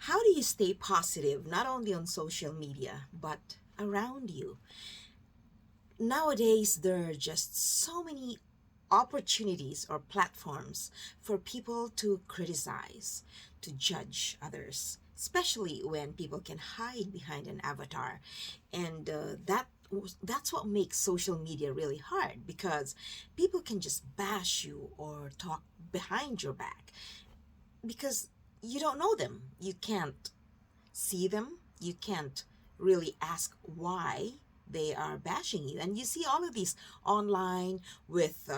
How do you stay positive, not only on social media, but around you? Nowadays, there are just so many opportunities or platforms for people to criticize, to judge others, especially when people can hide behind an avatar. And that's what makes social media really hard because people can just bash you or talk behind your back because you don't know them. You can't see them. You can't really ask why they are bashing you. And you see all of these online with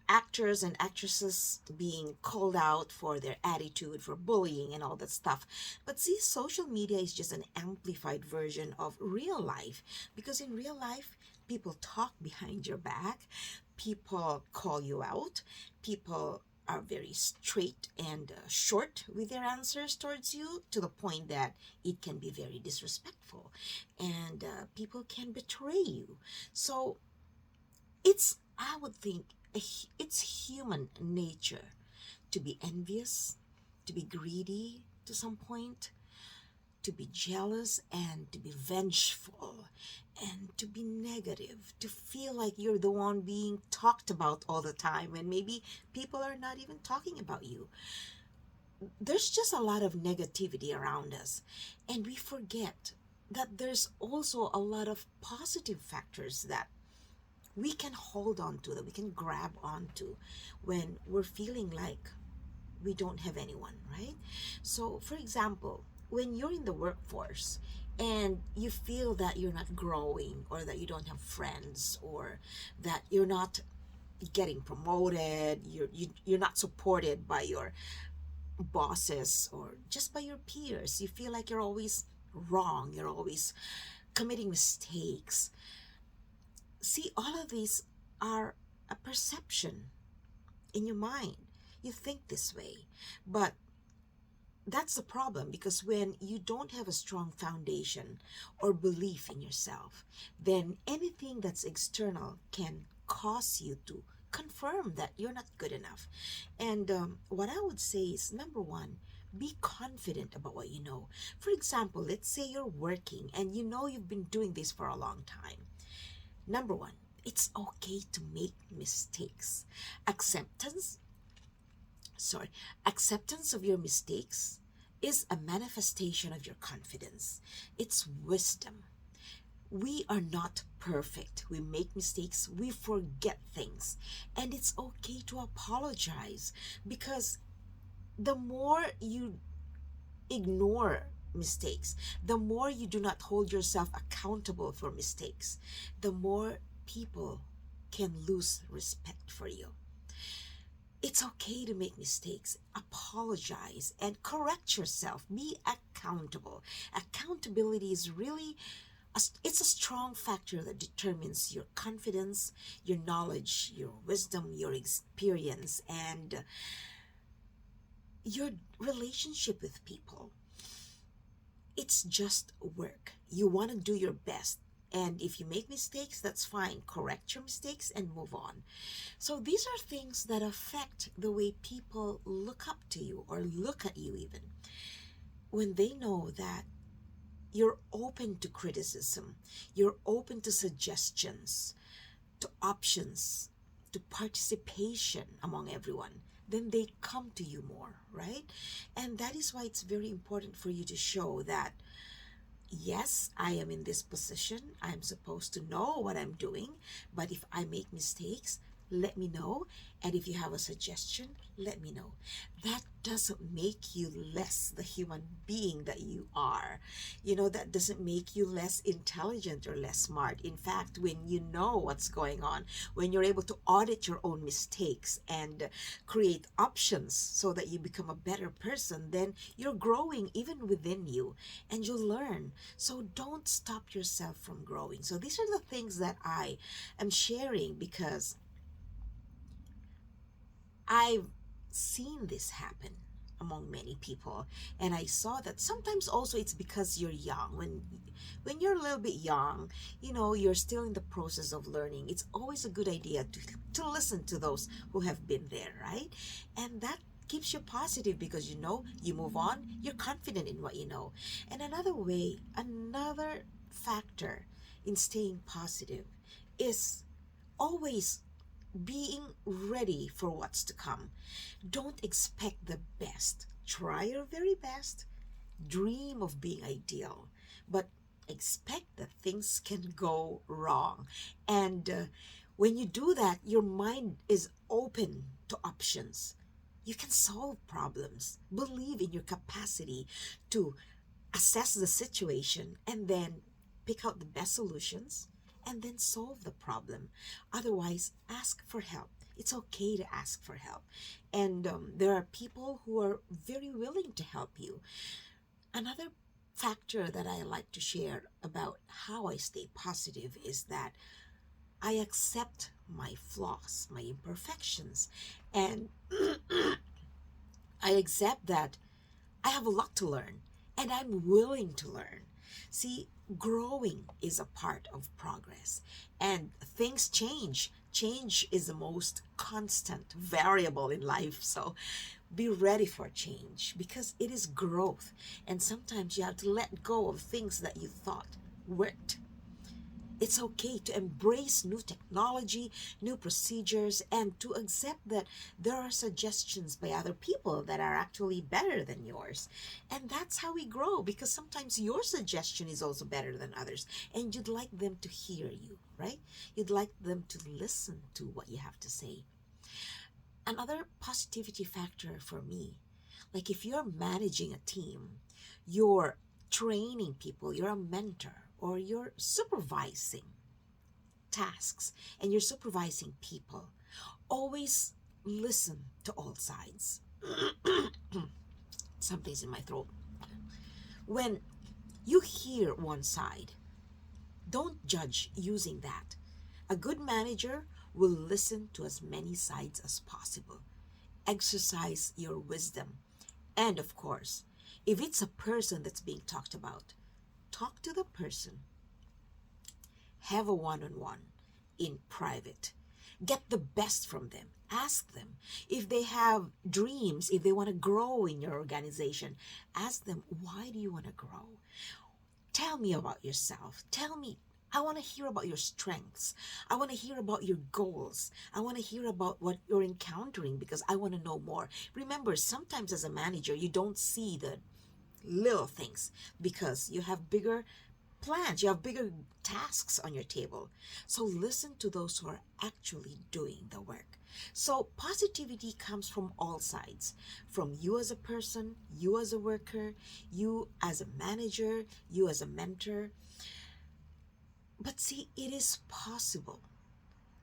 actors and actresses being called out for their attitude, for bullying, and all that stuff. But see, social media is just an amplified version of real life because in real life, people talk behind your back, people call you out, people are very straight and short with their answers towards you to the point that it can be very disrespectful and people can betray you. So it's, I would think, it's human nature to be envious, to be greedy to some point, to be jealous and to be vengeful and to be negative, to feel like you're the one being talked about all the time when maybe people are not even talking about you. There's just a lot of negativity around us, and we forget that there's also a lot of positive factors that we can hold on to, that we can grab onto when we're feeling like we don't have anyone, right? So, for example, when you're in the workforce and you feel that you're not growing or that you don't have friends or that you're not getting promoted, you're not supported by your bosses or just by your peers, you feel like you're always wrong, you're always committing mistakes. See, all of these are a perception in your mind. You think this way, but that's the problem because when you don't have a strong foundation or belief in yourself, then anything that's external can cause you to confirm that you're not good enough. And what I would say is number one, be confident about what you know. For example, let's say you're working and you know you've been doing this for a long time. Number one, it's okay to make mistakes. Acceptance sorry, acceptance of your mistakes is a manifestation of your confidence. It's wisdom. We are not perfect. We make mistakes, we forget things, and it's okay to apologize because the more you ignore mistakes, the more you do not hold yourself accountable for mistakes, the more people can lose respect for you. It's okay to make mistakes, apologize, and correct yourself. Be accountable. Accountability is really it's a strong factor that determines your confidence, your knowledge, your wisdom, your experience, and your relationship with people. It's just work. You want to do your best. And if you make mistakes, that's fine. Correct your mistakes and move on. So these are things that affect the way people look up to you or look at you, even when they know that you're open to criticism, you're open to suggestions, to options, to participation among everyone, then they come to you more, right? And that is why it's very important for you to show that yes, I am in this position. I'm supposed to know what I'm doing. But if I make mistakes, let me know. And if you have a suggestion, let me know. That doesn't make you less the human being that you are. That doesn't make you less intelligent or less smart. In fact, when you know what's going on, when you're able to audit your own mistakes and create options so that you become a better person, then you're growing even within you and you'll learn. So don't stop yourself from growing. So these are the things that I am sharing because I've seen this happen among many people, and I saw that sometimes also it's because you're young. When you're a little bit young, you're still in the process of learning. It's always a good idea to listen to those who have been there, right? And that keeps you positive because you know you move on, you're confident in what you know. And another factor in staying positive is always being ready for what's to come. Don't expect the best. Try your very best. Dream of being ideal, but expect that things can go wrong. And when you do that, your mind is open to options. You can solve problems. Believe in your capacity to assess the situation and then pick out the best solutions and then solve the problem. Otherwise, ask for help. It's okay to ask for help. And there are people who are very willing to help you. Another factor that I like to share about how I stay positive is that I accept my flaws, my imperfections, and I accept that I have a lot to learn and I'm willing to learn. See, growing is a part of progress and things change. Change is the most constant variable in life. So be ready for change because it is growth. And sometimes you have to let go of things that you thought worked. It's okay to embrace new technology, new procedures, and to accept that there are suggestions by other people that are actually better than yours. And that's how we grow because sometimes your suggestion is also better than others, and you'd like them to hear you, right? You'd like them to listen to what you have to say. Another positivity factor for me, like if you're managing a team, you're training people, you're a mentor, or you're supervising tasks and you're supervising people, always listen to all sides. Something's in my throat. When you hear one side, don't judge using that. A good manager will listen to as many sides as possible. Exercise your wisdom. And of course, if it's a person that's being talked about, talk to the person. Have a one on one in private. Get the best from them. Ask them if they have dreams, if they want to grow in your organization. Ask them, why do you want to grow? Tell me about yourself. Tell me, I want to hear about your strengths. I want to hear about your goals. I want to hear about what you're encountering because I want to know more. Remember, sometimes as a manager, you don't see the little things because you have bigger plans, you have bigger tasks on your table. So listen to those who are actually doing the work. So positivity comes from all sides, from you as a person, you as a worker, you as a manager, you as a mentor. But see, it is possible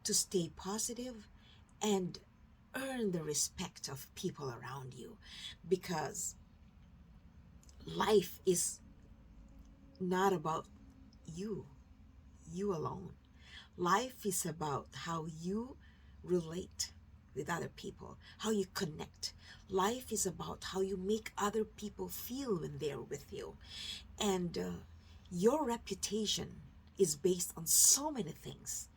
to stay positive and earn the respect of people around you because life is not about you, you alone. Life is about how you relate with other people, how you connect. Life is about how you make other people feel when they're with you. And your reputation is based on so many things.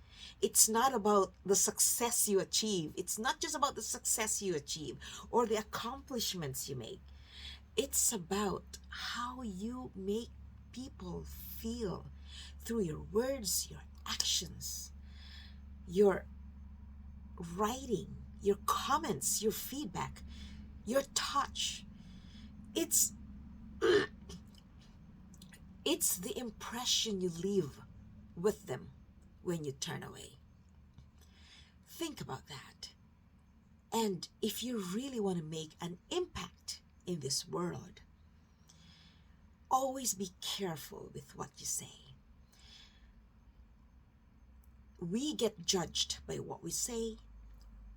It's not about the success you achieve. It's not just about the success you achieve or the accomplishments you make. It's about how you make people feel through your words, your actions, your writing, your comments, your feedback, your touch. It's it's the impression you leave with them when you turn away. Think about that. And if you really want to make an impact in this world, always be careful with what you say. We get judged by what we say,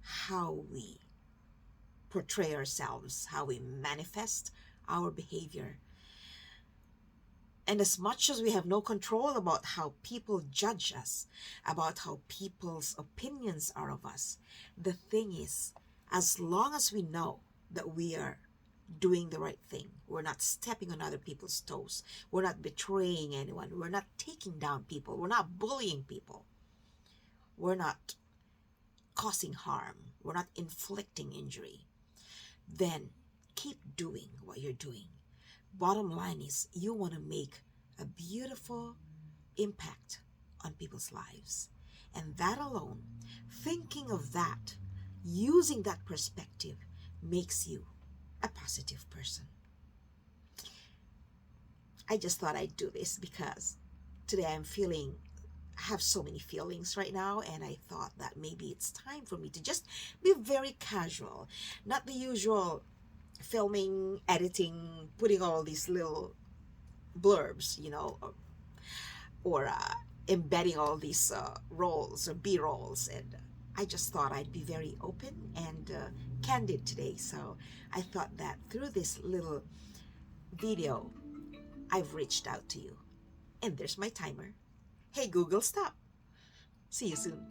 how we portray ourselves, how we manifest our behavior. And as much as we have no control about how people judge us, about how people's opinions are of us, the thing is, as long as we know that we are doing the right thing, we're not stepping on other people's toes, we're not betraying anyone, we're not taking down people, we're not bullying people, we're not causing harm, we're not inflicting injury, then keep doing what you're doing. Bottom line is, you want to make a beautiful impact on people's lives. And that alone, thinking of that, using that perspective, makes you a positive person. I just thought I'd do this because today I have so many feelings right now, and I thought that maybe it's time for me to just be very casual, not the usual filming, editing, putting all these little blurbs, or embedding all these roles or B rolls. And I just thought I'd be very open and candid today. So I thought that through this little video, I've reached out to you. And there's my timer. Hey Google, stop. See you soon.